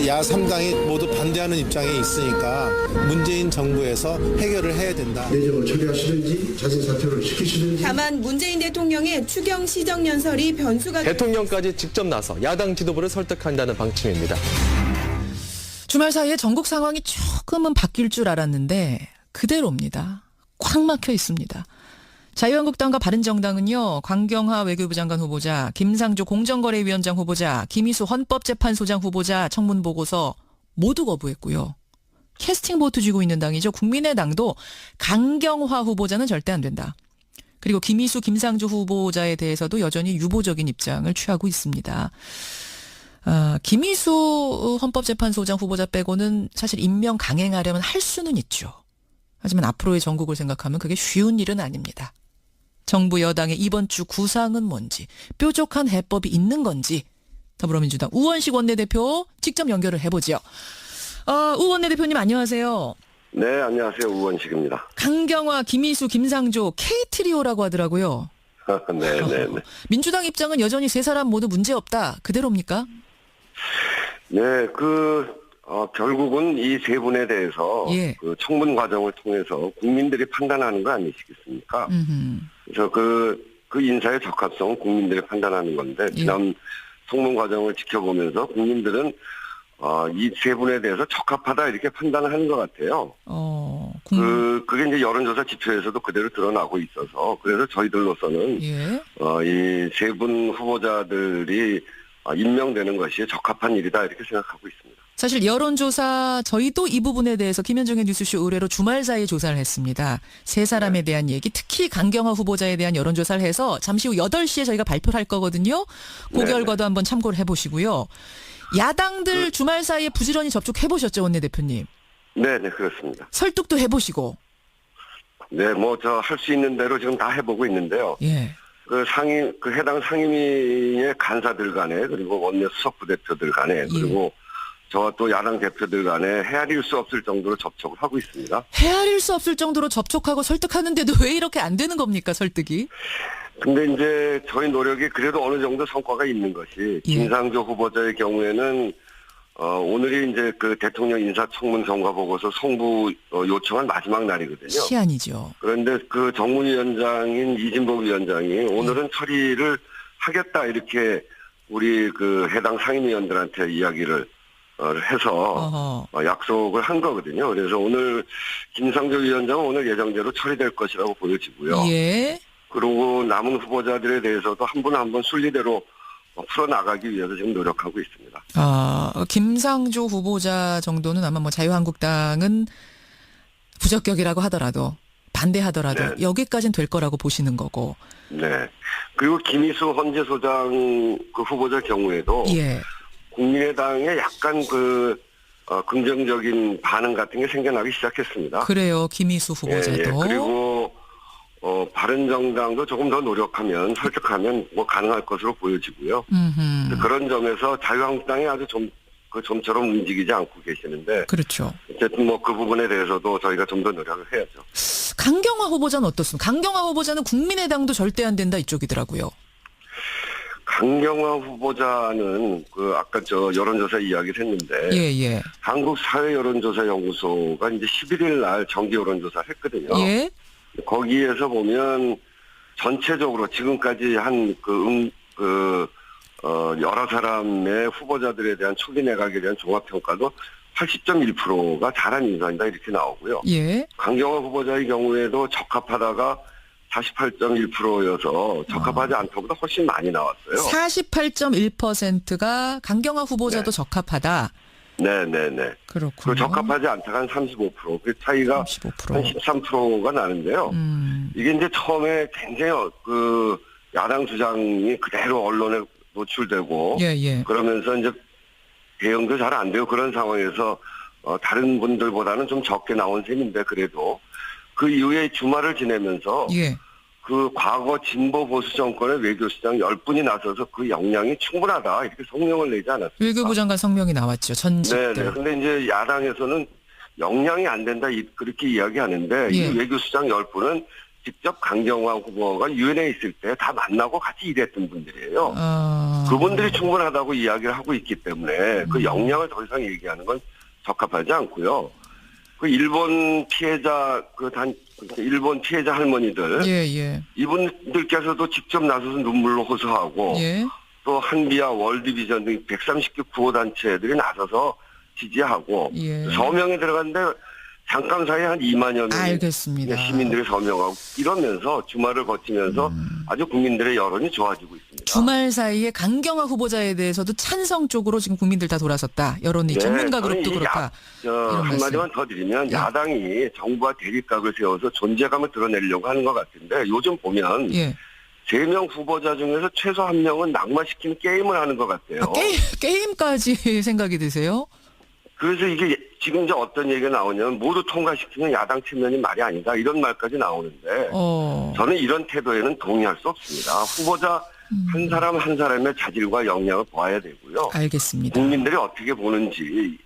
야3당이 모두 반대하는 입장에 있으니까 문재인 정부에서 해결을 해야 된다. 내정을 처리하시든지 자진 사퇴를 시키시든지. 다만 문재인 대통령의 추경 시정연설이 변수가 대통령까지 직접 나서 야당 지도부를 설득한다는 방침입니다. 주말 사이에 전국 상황이 조금은 바뀔 줄 알았는데 그대로입니다. 꽉 막혀 있습니다. 자유한국당과 바른정당은요. 강경화 외교부 장관 후보자, 김상조 공정거래위원장 후보자, 김희수 헌법재판소장 후보자 청문 보고서 모두 거부했고요. 캐스팅 보트 쥐고 있는 당이죠. 국민의당도 강경화 후보자는 절대 안 된다. 그리고 김희수, 김상조 후보자에 대해서도 여전히 유보적인 입장을 취하고 있습니다. 김희수 헌법재판소장 후보자 빼고는 사실 임명 강행하려면 할 수는 있죠. 하지만 앞으로의 전국을 생각하면 그게 쉬운 일은 아닙니다. 정부 여당의 이번 주 구상은 뭔지, 뾰족한 해법이 있는 건지 더불어민주당 우원식 원내대표 직접 연결을 해보죠. 우 원내대표님 안녕하세요. 네, 안녕하세요. 우원식입니다. 강경화, 김희수, 김상조 K트리오라고 하더라고요. 네. 민주당 입장은 여전히 세 사람 모두 문제없다. 그대로입니까? 네, 결국은 이 세 분에 대해서 예. 그 청문 과정을 통해서 국민들이 판단하는 거 아니시겠습니까? 그래서 그 인사의 적합성은 국민들이 판단하는 건데 지난 청문 과정을 지켜보면서 국민들은 이 세 분에 대해서 적합하다 이렇게 판단을 하는 것 같아요. 그게 이제 여론조사 지표에서도 그대로 드러나고 있어서 그래서 저희들로서는 예. 이 세 분 후보자들이 임명되는 것이 적합한 일이다 이렇게 생각하고 있습니다. 사실 여론조사 저희도 이 부분에 대해서 김현정의 뉴스쇼 의뢰로 주말 사이에 조사를 했습니다. 세 사람에 대한 얘기, 특히 강경화 후보자에 대한 여론조사를 해서 잠시 후 8시에 저희가 발표를 할 거거든요. 그 결과도 한번 참고를 해보시고요. 야당들 주말 사이에 부지런히 접촉해보셨죠, 원내대표님? 네, 그렇습니다. 설득도 해보시고. 네, 할 수 있는 대로 지금 다 해보고 있는데요. 예. 해당 상임위의 간사들 간에, 그리고 원내 수석부 대표들 간에, 그리고 저와 또 야당 대표들 간에 헤아릴 수 없을 정도로 접촉을 하고 있습니다. 헤아릴 수 없을 정도로 접촉하고 설득하는데도 왜 이렇게 안 되는 겁니까, 설득이? 근데 이제 저희 노력이 그래도 어느 정도 성과가 있는 것이, 김상조 후보자의 경우에는, 오늘이 이제 그 대통령 인사청문 경과 보고서 송부 요청한 마지막 날이거든요. 시한이죠. 그런데 그 정무위원장인 이진복 위원장이 오늘은 처리를 하겠다 이렇게 우리 그 해당 상임위원들한테 이야기를 해서 약속을 한 거거든요. 그래서 오늘 김상조 위원장은 오늘 예정대로 처리될 것이라고 보여지고요. 예. 그리고 남은 후보자들에 대해서도 한 분 한 분 순리대로 풀어나가기 위해서 지금 노력하고 있습니다. 김상조 후보자 정도는 아마 자유한국당은 부적격이라고 하더라도 반대하더라도 여기까지는 될 거라고 보시는 거고. 네. 그리고 김희수 헌재소장 그 후보자 경우에도 국민의당에 약간 긍정적인 반응 같은 게 생겨나기 시작했습니다. 그래요. 김희수 후보자도. 그리고 바른정당도 조금 더 노력하면 설득하면 가능할 것으로 보여지고요. 그런 점에서 자유한국당이 아주 좀처럼 움직이지 않고 계시는데. 그렇죠. 어쨌든 그 부분에 대해서도 저희가 좀 더 노력을 해야죠. 강경화 후보자는 어떻습니까? 강경화 후보자는 국민의당도 절대 안 된다 이쪽이더라고요. 강경화 후보자는 아까 여론조사 이야기를 했는데. 한국사회여론조사연구소가 이제 11일 날 정기 여론조사를 했거든요. 예. 거기에서 보면 전체적으로 지금까지 한 여러 사람의 후보자들에 대한 초기 내각에 대한 종합평가도 80.1%가 잘한 인사이다 이렇게 나오고요. 예. 강경화 후보자의 경우에도 적합하다가 48.1%여서 적합하지 않다보다 훨씬 많이 나왔어요. 48.1%가 강경화 후보자도 적합하다. 네네네. 그렇군요. 적합하지 않다가 한 35%. 그 차이가 35%. 한 13%가 나는데요. 이게 이제 처음에 굉장히 야당 주장이 그대로 언론에 노출되고 그러면서 이제 대응도 잘 안 되고 그런 상황에서 다른 분들보다는 좀 적게 나온 셈인데 그래도 그 이후에 주말을 지내면서 그 과거 진보 보수 정권의 외교수장 10분이 나서서 그 역량이 충분하다 이렇게 성명을 내지 않았습니까? 외교부 장관 성명이 나왔죠. 전직들. 네. 근데 이제 야당에서는 역량이 안 된다 그렇게 이야기하는데 이 외교수장 10분은 직접 강경화 후보가 유엔에 있을 때 다 만나고 같이 일했던 분들이에요. 그분들이 충분하다고 이야기를 하고 있기 때문에 그 역량을 더 이상 얘기하는 건 적합하지 않고요. 그 일본 피해자 일본 피해자 할머니들 이분들께서도 직접 나서서 눈물로 호소하고 또 한비와 월드비전 등 130개 구호단체들이 나서서 지지하고 서명에 들어갔는데 잠깐 사이에 한 2만여 명의 시민들이 서명하고 이러면서 주말을 거치면서 아주 국민들의 여론이 좋아지고 있습니다. 주말 사이에 강경화 후보자에 대해서도 찬성 쪽으로 지금 국민들 다 돌아섰다. 여론이 전문가 그룹도 그렇다. 한마디만 더 드리면 야당이 정부와 대립각을 세워서 존재감을 드러내려고 하는 것 같은데 요즘 보면 3명 후보자 중에서 최소 1명은 낙마시키는 게임을 하는 것 같아요. 게임까지 생각이 드세요? 그래서 이게 지금 이제 어떤 얘기가 나오냐면 모두 통과시키면 야당 측면이 말이 아니다 이런 말까지 나오는데 저는 이런 태도에는 동의할 수 없습니다. 후보자 한 사람 한 사람의 자질과 역량을 보아야 되고요. 알겠습니다. 국민들이 어떻게 보는지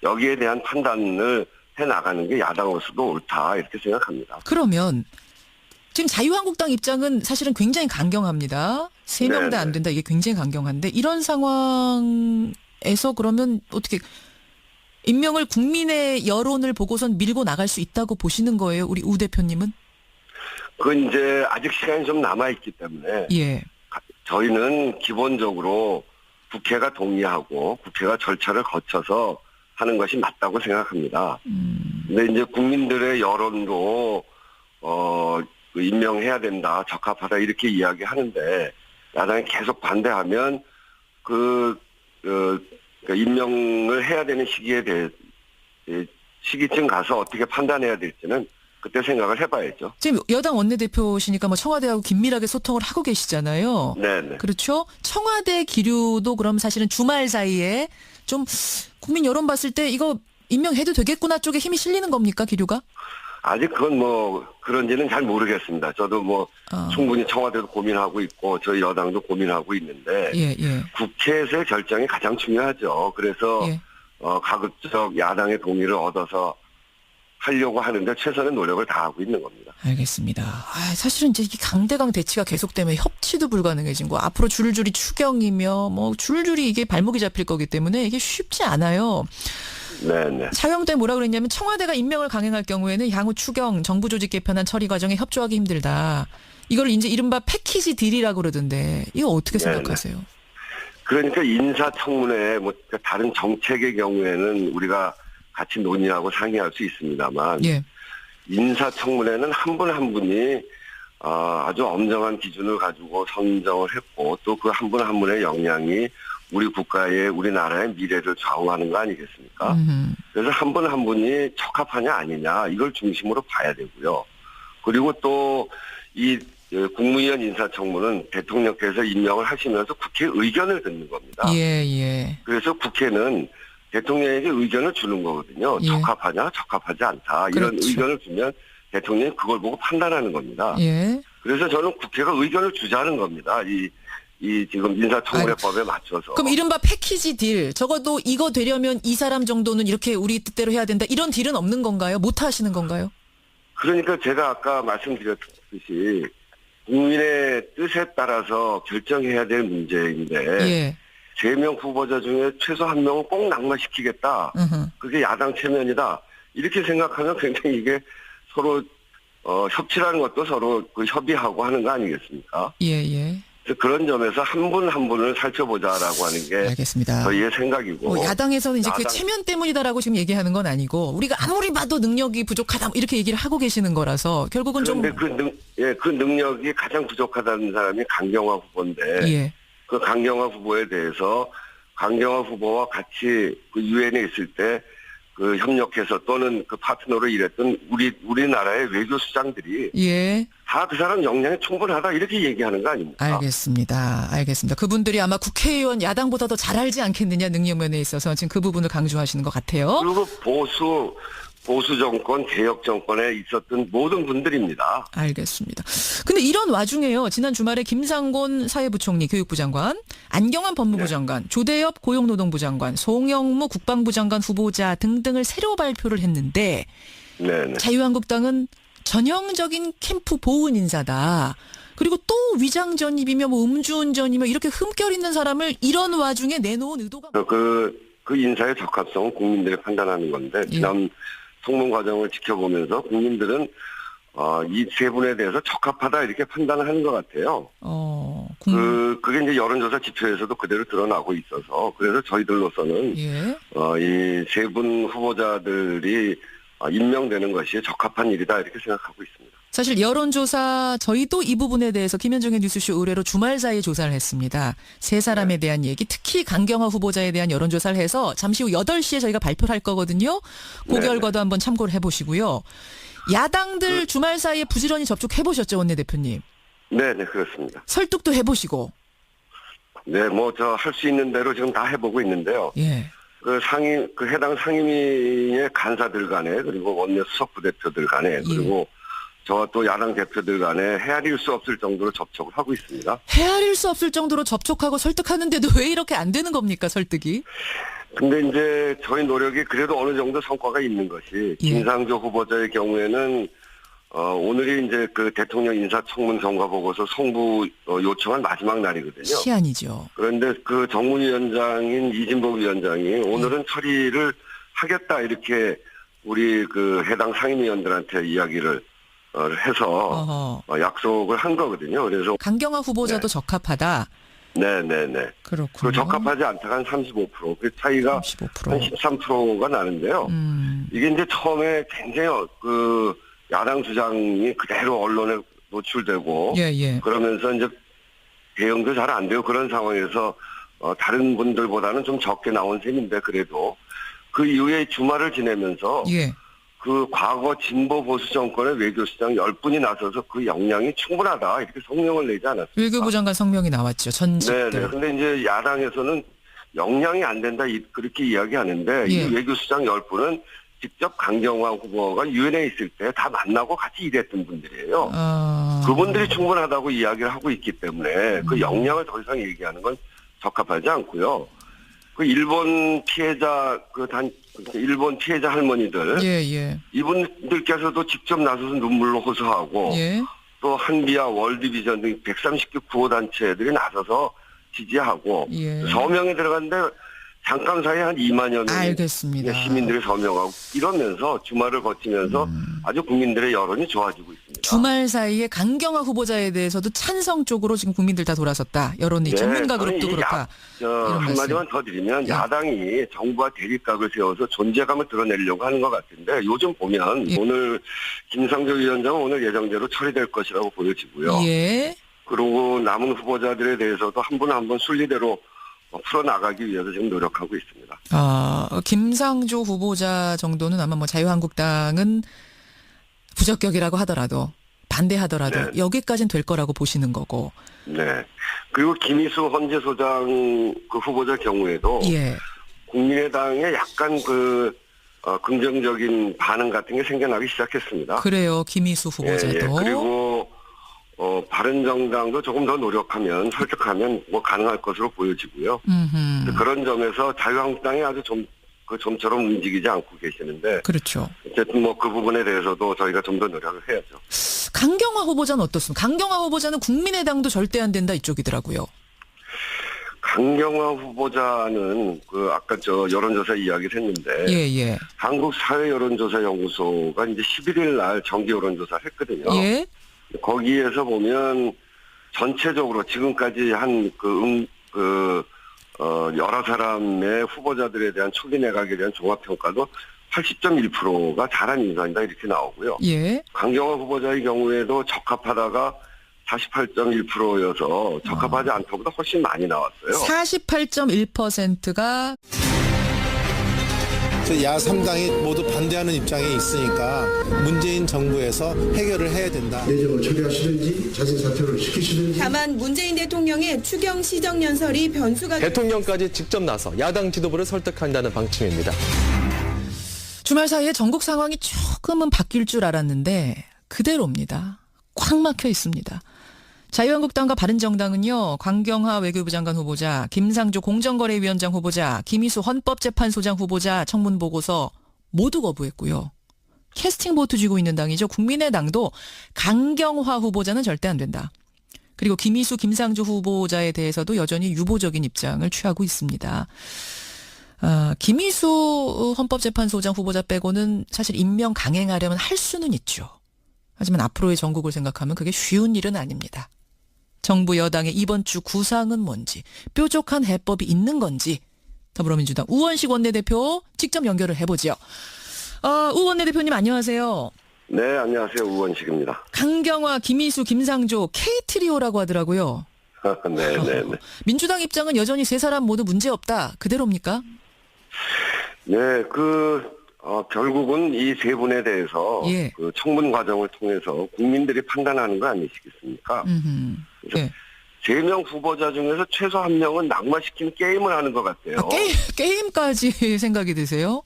여기에 대한 판단을 해나가는 게 야당으로서도 옳다 이렇게 생각합니다. 그러면 지금 자유한국당 입장은 사실은 굉장히 강경합니다. 3명 다 안 된다 이게 굉장히 강경한데 이런 상황에서 그러면 어떻게 임명을 국민의 여론을 보고선 밀고 나갈 수 있다고 보시는 거예요? 우리 우 대표님은? 그건 이제 아직 시간이 좀 남아있기 때문에 저희는 기본적으로 국회가 동의하고 국회가 절차를 거쳐서 하는 것이 맞다고 생각합니다. 근데 이제 국민들의 여론도 임명해야 된다, 적합하다 이렇게 이야기하는데 야당이 계속 반대하면 임명을 해야 되는 시기쯤 가서 어떻게 판단해야 될지는 그때 생각을 해봐야죠. 지금 여당 원내대표시니까 뭐 청와대하고 긴밀하게 소통을 하고 계시잖아요. 네네. 그렇죠. 청와대 기류도 그럼 사실은 주말 사이에 좀 국민 여론 봤을 때 이거 임명해도 되겠구나 쪽에 힘이 실리는 겁니까 기류가? 아직 그건 그런지는 잘 모르겠습니다. 저도 충분히 청와대도 고민하고 있고 저희 여당도 고민하고 있는데 국회에서의 결정이 가장 중요하죠. 그래서 가급적 야당의 동의를 얻어서 하려고 하는데 최선의 노력을 다하고 있는 겁니다. 알겠습니다. 사실은 이제 이게 강대강 대치가 계속되면 협치도 불가능해진 거. 앞으로 줄줄이 추경이며 줄줄이 이게 발목이 잡힐 거기 때문에 이게 쉽지 않아요. 네네. 자유한국당이 뭐라 그랬냐면 청와대가 임명을 강행할 경우에는 향후 추경, 정부 조직 개편안 처리 과정에 협조하기 힘들다. 이걸 이제 이른바 패키지 딜이라고 그러던데 이거 어떻게 생각하세요? 그러니까 인사청문회 다른 정책의 경우에는 우리가 같이 논의하고 상의할 수 있습니다만 인사청문회는 한 분 한 분이 아주 엄정한 기준을 가지고 선정을 했고 또 그 한 분 한 분의 역량이 우리 국가의 우리나라의 미래를 좌우하는 거 아니겠습니까? 그래서 한 분 한 분이 적합하냐 아니냐 이걸 중심으로 봐야 되고요. 그리고 또 이 국무위원 인사청문은 대통령께서 임명을 하시면서 국회 의견을 듣는 겁니다. 그래서 국회는 대통령에게 의견을 주는 거거든요. 적합하냐 적합하지 않다 이런 의견을 주면 대통령이 그걸 보고 판단하는 겁니다. 그래서 저는 국회가 의견을 주자는 겁니다. 이 지금 인사청문회법에 맞춰서. 그럼 이른바 패키지 딜. 적어도 이거 되려면 이 사람 정도는 이렇게 우리 뜻대로 해야 된다. 이런 딜은 없는 건가요? 못 하시는 건가요? 그러니까 제가 아까 말씀드렸듯이 국민의 뜻에 따라서 결정해야 될 문제인데 3명 후보자 중에 최소 1명은 꼭 낙마시키겠다. 그게 야당 체면이다. 이렇게 생각하면 굉장히 이게 서로 협치라는 것도 서로 협의하고 하는 거 아니겠습니까? 그런 점에서 한 분 한 분을 살펴보자라고 하는 게 알겠습니다. 저희의 생각이고 야당에서는 이제 그 체면 때문이다라고 지금 얘기하는 건 아니고 우리가 아무리 봐도 능력이 부족하다 이렇게 얘기를 하고 계시는 거라서 결국은 그 능력이 가장 부족하다는 사람이 강경화 후보인데 그 강경화 후보에 대해서 강경화 후보와 같이 그 유엔에 있을 때 그 협력해서 또는 그 파트너로 일했던 우리나라의 외교수장들이 다 그 사람 역량이 충분하다 이렇게 얘기하는 거 아닙니까? 알겠습니다. 그분들이 아마 국회의원 야당보다 더 잘 알지 않겠느냐 능력면에 있어서 지금 그 부분을 강조하시는 것 같아요. 그리고 보수 정권, 개혁 정권에 있었던 모든 분들입니다. 알겠습니다. 근데 이런 와중에요. 지난 주말에 김상곤 사회부총리 교육부 장관, 안경환 법무부 장관, 조대엽 고용노동부 장관, 송영무 국방부 장관 후보자 등등을 새로 발표를 했는데 자유한국당은 전형적인 캠프 보훈 인사다. 그리고 또 위장 전입이며 뭐 음주운전이며 이렇게 흠결 있는 사람을 이런 와중에 내놓은 의도가 그 인사의 적합성은 국민들이 판단하는 건데 지난 청문 과정을 지켜보면서 국민들은 이 세 분에 대해서 적합하다 이렇게 판단을 하는 것 같아요. 그게 이제 여론조사 지표에서도 그대로 드러나고 있어서 그래서 저희들로서는 이 세 분 후보자들이 임명되는 것이 적합한 일이다 이렇게 생각하고 있습니다. 사실 여론조사 저희도 이 부분에 대해서 김현정의 뉴스쇼 의뢰로 주말 사이에 조사를 했습니다. 세 사람에 대한 얘기, 특히 강경화 후보자에 대한 여론조사를 해서 잠시 후 8시에 저희가 발표를 할 거거든요. 그 결과도 한번 참고를 해보시고요. 야당들 주말 사이에 부지런히 접촉해보셨죠, 원내대표님? 네, 그렇습니다. 설득도 해보시고. 네, 저 할 수 있는 대로 지금 다 해보고 있는데요. 예. 해당 상임위의 간사들 간에 그리고 원내 수석 부대표들 간에 그리고 저와 또 야당 대표들 간에 헤아릴 수 없을 정도로 접촉을 하고 있습니다. 헤아릴 수 없을 정도로 접촉하고 설득하는데도 왜 이렇게 안 되는 겁니까, 설득이? 근데 이제 저희 노력이 그래도 어느 정도 성과가 있는 것이 김상조 후보자의 경우에는 오늘이 이제 그 대통령 인사청문 경과 보고서 송부 요청한 마지막 날이거든요. 시한이죠. 그런데 그 정무위원장인 이진복 위원장이 오늘은 처리를 하겠다 이렇게 우리 그 해당 상임위원들한테 이야기를 해서 약속을 한 거거든요. 그래서 강경화 후보자도 적합하다. 네. 그렇군요. 그 적합하지 않다가 한 35%, 그 차이가 35%. 한 13%가 나는데요. 이게 이제 처음에 굉장히 그 야당 주장이 그대로 언론에 노출되고 그러면서 이제 대응도 잘 안 되고 그런 상황에서 다른 분들보다는 좀 적게 나온 셈인데 그래도 그 이후에 주말을 지내면서 그 과거 진보 보수 정권의 외교수장 10분이 나서서 그 역량이 충분하다 이렇게 성명을 내지 않았습니까? 외교부 장관 성명이 나왔죠. 전직들. 네. 근데 이제 야당에서는 역량이 안 된다 그렇게 이야기하는데 이 외교수장 10분은 직접 강경화 후보가 유엔에 있을 때 다 만나고 같이 일했던 분들이에요. 그분들이 충분하다고 이야기를 하고 있기 때문에 그 역량을 더 이상 얘기하는 건 적합하지 않고요. 그 일본 피해자 일본 피해자 할머니들 이분들께서도 직접 나서서 눈물로 호소하고 또 한비아 월드비전 등 130개 구호단체들이 나서서 지지하고 서명에 들어갔는데 잠깐 사이에 한 2만여 명의 시민들이 서명하고 이러면서 주말을 거치면서 아주 국민들의 여론이 좋아지고 있습니다. 주말 사이에 강경화 후보자에 대해서도 찬성 쪽으로 지금 국민들 다 돌아섰다. 여론이 전문가 그룹도 그렇다. 한마디만 더 드리면 야당이 정부와 대립각을 세워서 존재감을 드러내려고 하는 것 같은데 요즘 보면 오늘 김상조 위원장은 오늘 예정대로 처리될 것이라고 보여지고요. 그리고 남은 후보자들에 대해서도 한 분 한 분 순리대로 풀어나가기 위해서 지금 노력하고 있습니다. 김상조 후보자 정도는 아마 뭐 자유한국당은 부적격이라고 하더라도 반대하더라도 여기까지는 될 거라고 보시는 거고. 네. 그리고 김희수 헌재소장 그 후보자 경우에도 국민의당에 약간 긍정적인 반응 같은 게 생겨나기 시작했습니다. 그래요. 김희수 후보자도. 그리고 바른정당도 조금 더 노력하면 설득하면 뭐 가능할 것으로 보여지고요. 그런 점에서 자유한국당이 아주 좀처럼 움직이지 않고 계시는데. 그렇죠. 어쨌든 뭐 그 부분에 대해서도 저희가 좀 더 노력을 해야죠. 강경화 후보자는 어떻습니까? 강경화 후보자는 국민의당도 절대 안 된다 이쪽이더라고요. 강경화 후보자는 아까 여론조사 이야기를 했는데. 한국사회여론조사연구소가 이제 11일 날 정기 여론조사를 했거든요. 거기에서 보면 전체적으로 지금까지 한 여러 사람의 후보자들에 대한 초기 내각에 대한 종합평가도 80.1%가 잘한 인사이다 이렇게 나오고요. 강경화 후보자의 경우에도 적합하다가 48.1%여서 적합하지 않다보다 훨씬 많이 나왔어요. 48.1%가 야 3당이 모두 반대하는 입장에 있으니까 문재인 정부에서 해결을 해야 된다. 내정을 처리하시든지 자진 사퇴를 시키시든지. 다만 문재인 대통령의 추경 시정연설이 변수가 대통령까지 직접 나서 야당 지도부를 설득한다는 방침입니다. 주말 사이에 전국 상황이 조금은 바뀔 줄 알았는데 그대로입니다. 꽉 막혀 있습니다. 자유한국당과 바른정당은요. 강경화 외교부 장관 후보자, 김상조 공정거래위원장 후보자, 김희수 헌법재판소장 후보자 청문보고서 모두 거부했고요. 캐스팅 보트 쥐고 있는 당이죠. 국민의당도 강경화 후보자는 절대 안 된다. 그리고 김희수, 김상조 후보자에 대해서도 여전히 유보적인 입장을 취하고 있습니다. 김희수 헌법재판소장 후보자 빼고는 사실 임명 강행하려면 할 수는 있죠. 하지만 앞으로의 전국을 생각하면 그게 쉬운 일은 아닙니다. 정부 여당의 이번 주 구상은 뭔지, 뾰족한 해법이 있는 건지 더불어민주당 우원식 원내대표 직접 연결을 해보죠. 우 원내대표님 안녕하세요. 네, 안녕하세요. 우원식입니다. 강경화, 김희수, 김상조 K트리오라고 하더라고요. 네. 민주당 입장은 여전히 세 사람 모두 문제없다. 그대로입니까? 네, 결국은 이 세 분에 대해서 예. 그 청문 과정을 통해서 국민들이 판단하는 거 아니시겠습니까? 그래서 예. 3명 후보자 중에서 최소 1명은 낙마시키는 게임을 하는 것 같아요. 게임까지 생각이 드세요?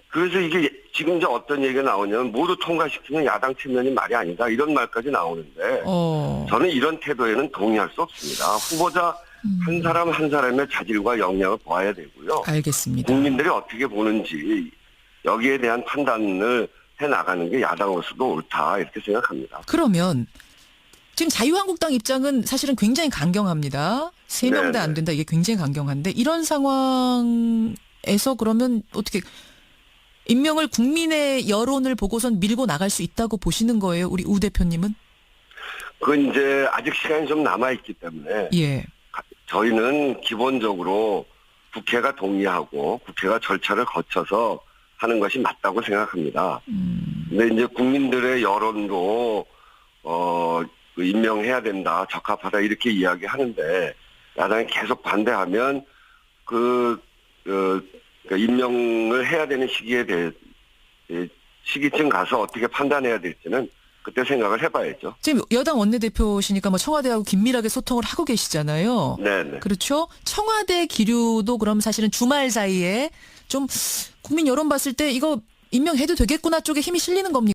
그래서 이게 지금 이제 어떤 얘기가 나오냐면 모두 통과시키는 야당 측면이 말이 아니다. 이런 말까지 나오는데 저는 이런 태도에는 동의할 수 없습니다. 후보자 한 사람 한 사람의 자질과 역량을 봐야 되고요. 알겠습니다. 국민들이 어떻게 보는지 여기에 대한 판단을 해나가는 게 야당으로서도 옳다 이렇게 생각합니다. 그러면 지금 자유한국당 입장은 사실은 굉장히 강경합니다. 3명 다 안 된다. 이게 굉장히 강경한데 이런 상황에서 그러면 어떻게 임명을 국민의 여론을 보고선 밀고 나갈 수 있다고 보시는 거예요? 우리 우 대표님은? 그건 이제 아직 시간이 좀 남아있기 때문에 예. 저희는 기본적으로 국회가 동의하고 국회가 절차를 거쳐서 하는 것이 맞다고 생각합니다. 근데 이제 국민들의 여론도 임명해야 된다, 적합하다 이렇게 이야기하는데 야당이 계속 반대하면 임명을 해야 되는 시기쯤 가서 어떻게 판단해야 될지는 그때 생각을 해봐야죠. 지금 여당 원내대표시니까 뭐 청와대하고 긴밀하게 소통을 하고 계시잖아요. 네. 그렇죠? 청와대 기류도 그럼 사실은 주말 사이에 좀 국민 여론 봤을 때 이거 임명해도 되겠구나 쪽에 힘이 실리는 겁니까?